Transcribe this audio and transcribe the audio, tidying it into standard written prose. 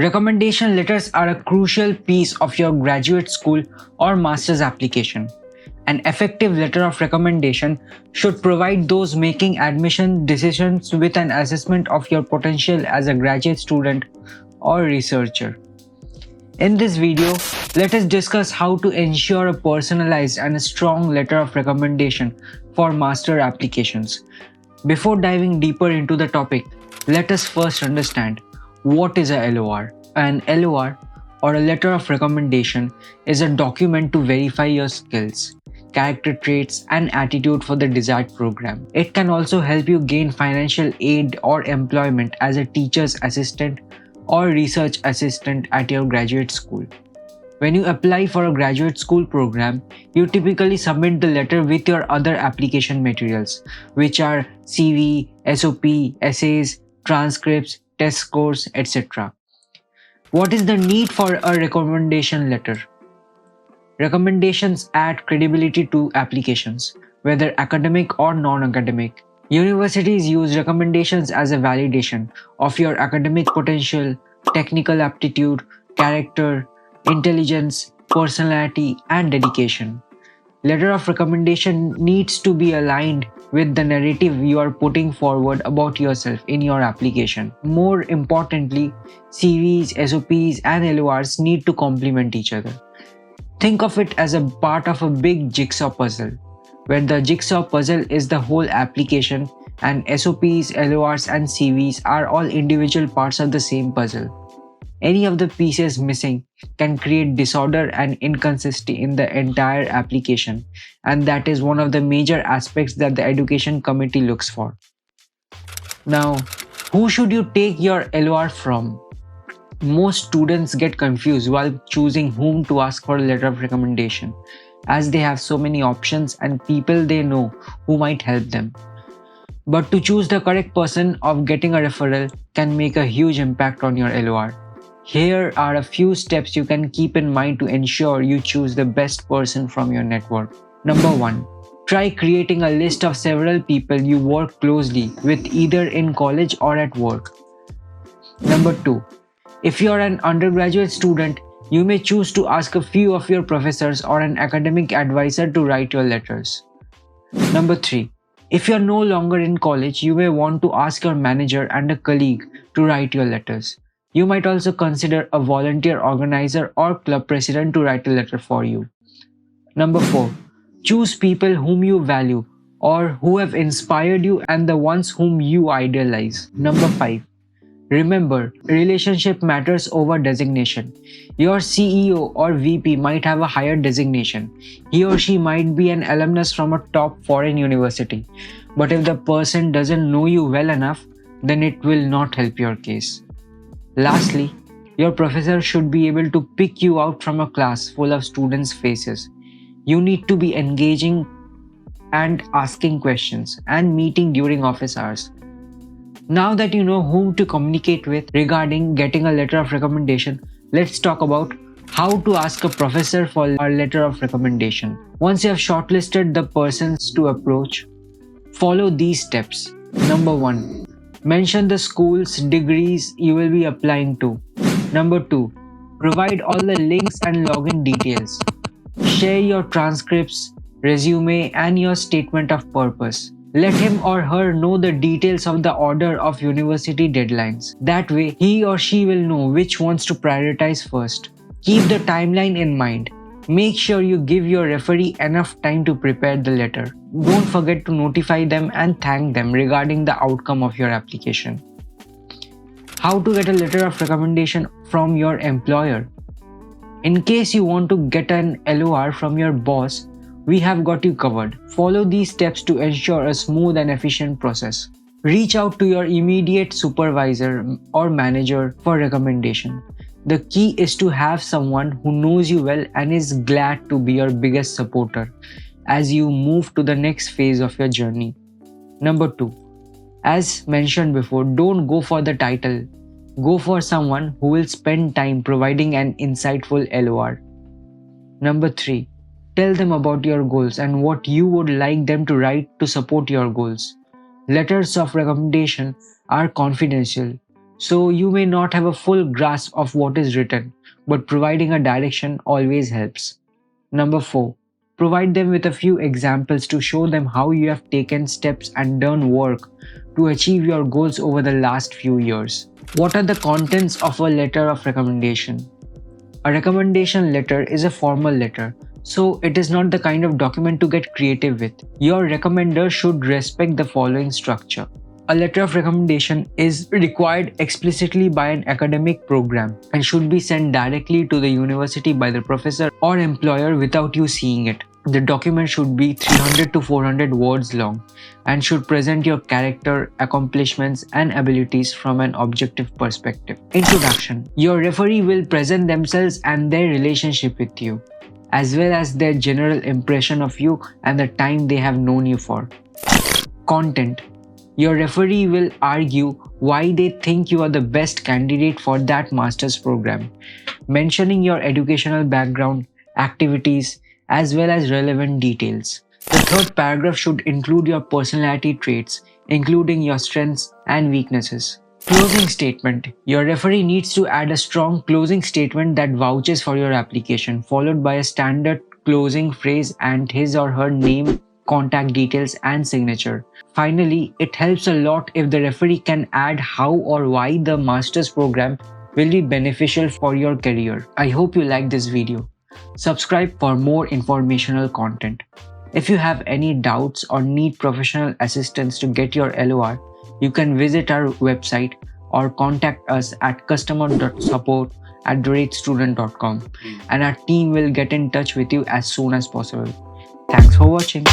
Recommendation letters are a crucial piece of your graduate school or master's application. An effective letter of recommendation should provide those making admission decisions with an assessment of your potential as a graduate student or researcher. In this video, let us discuss how to ensure a personalized and a strong letter of recommendation for master applications. Before diving deeper into the topic, let us first understand what is a LOR. An LOR, or a letter of recommendation, is a document to verify your skills, character traits, and attitude for the desired program. It can also help you gain financial aid or employment as a teacher's assistant or research assistant at your graduate school. When you apply for a graduate school program, you typically submit the letter with your other application materials, which are CV, SOP, essays, transcripts, test scores, etc. What is the need for a recommendation letter? Recommendations add credibility to applications, whether academic or non-academic. Universities use recommendations as a validation of your academic potential, technical aptitude, character, intelligence, personality, and dedication. Letter of recommendation needs to be aligned with the narrative you are putting forward about yourself in your application. More importantly, CVs, SOPs, and LORs need to complement each other. Think of it as a part of a big jigsaw puzzle, where the jigsaw puzzle is the whole application and SOPs, LORs, and CVs are all individual parts of the same puzzle. Any of the pieces missing can create disorder and inconsistency in the entire application, and that is one of the major aspects that the education committee looks for. Now, who should you take your LOR from? Most students get confused while choosing whom to ask for a letter of recommendation, as they have so many options and people they know who might help them. But to choose the correct person of getting a referral can make a huge impact on your LOR. Here are a few steps you can keep in mind to ensure you choose the best person from your network. Number 1. Try creating a list of several people you work closely with either in college or at work. Number 2. If you are an undergraduate student, you may choose to ask a few of your professors or an academic advisor to write your letters. Number 3. If you are no longer in college, you may want to ask your manager and a colleague to write your letters. You might also consider a volunteer organizer or club president to write a letter for you. Number 4. Choose people whom you value or who have inspired you and the ones whom you idealize. Number 5. Remember, relationship matters over designation. Your CEO or VP might have a higher designation. He or she might be an alumnus from a top foreign university. But if the person doesn't know you well enough, then it will not help your case. Lastly, your professor should be able to pick you out from a class full of students' faces. You need to be engaging and asking questions and meeting during office hours. Now that you know whom to communicate with regarding getting a letter of recommendation, let's talk about how to ask a professor for a letter of recommendation. Once you have shortlisted the persons to approach, follow these steps. Number 1. Mention the schools, degrees you will be applying to. Number 2. Provide all the links and login details. Share your transcripts, resume, and your statement of purpose. Let him or her know the details of the order of university deadlines. That way, he or she will know which ones to prioritize first. Keep the timeline in mind. Make sure you give your referee enough time to prepare the letter. Don't forget to notify them and thank them regarding the outcome of your application. How to get a letter of recommendation from your employer? In case you want to get an LOR from your boss, we have got you covered. Follow these steps to ensure a smooth and efficient process. Reach out to your immediate supervisor or manager for recommendation. The key is to have someone who knows you well and is glad to be your biggest supporter as you move to the next phase of your journey. Number 2. As mentioned before, don't go for the title. Go for someone who will spend time providing an insightful LOR. Number 3. Tell them about your goals and what you would like them to write to support your goals. Letters of recommendation are confidential, so you may not have a full grasp of what is written, but providing a direction always helps. Number 4. Provide them with a few examples to show them how you have taken steps and done work to achieve your goals over the last few years. What are the contents of a letter of recommendation? A recommendation letter is a formal letter, so it is not the kind of document to get creative with. Your recommender should respect the following structure. A letter of recommendation is required explicitly by an academic program and should be sent directly to the university by the professor or employer without you seeing it. The document should be 300 to 400 words long and should present your character, accomplishments, and abilities from an objective perspective. Introduction. Your referee will present themselves and their relationship with you, as well as their general impression of you and the time they have known you for. Content. Your referee will argue why they think you are the best candidate for that master's program, mentioning your educational background, activities, as well as relevant details. The third paragraph should include your personality traits, including your strengths and weaknesses. Closing statement. Your referee needs to add a strong closing statement that vouches for your application, followed by a standard closing phrase and his or her name, contact details, and signature. Finally, it helps a lot if the referee can add how or why the master's program will be beneficial for your career. I hope you liked this video. Subscribe for more informational content. If you have any doubts or need professional assistance to get your LOR, you can visit our website or contact us at customer.support@student.com and our team will get in touch with you as soon as possible. Thanks for watching.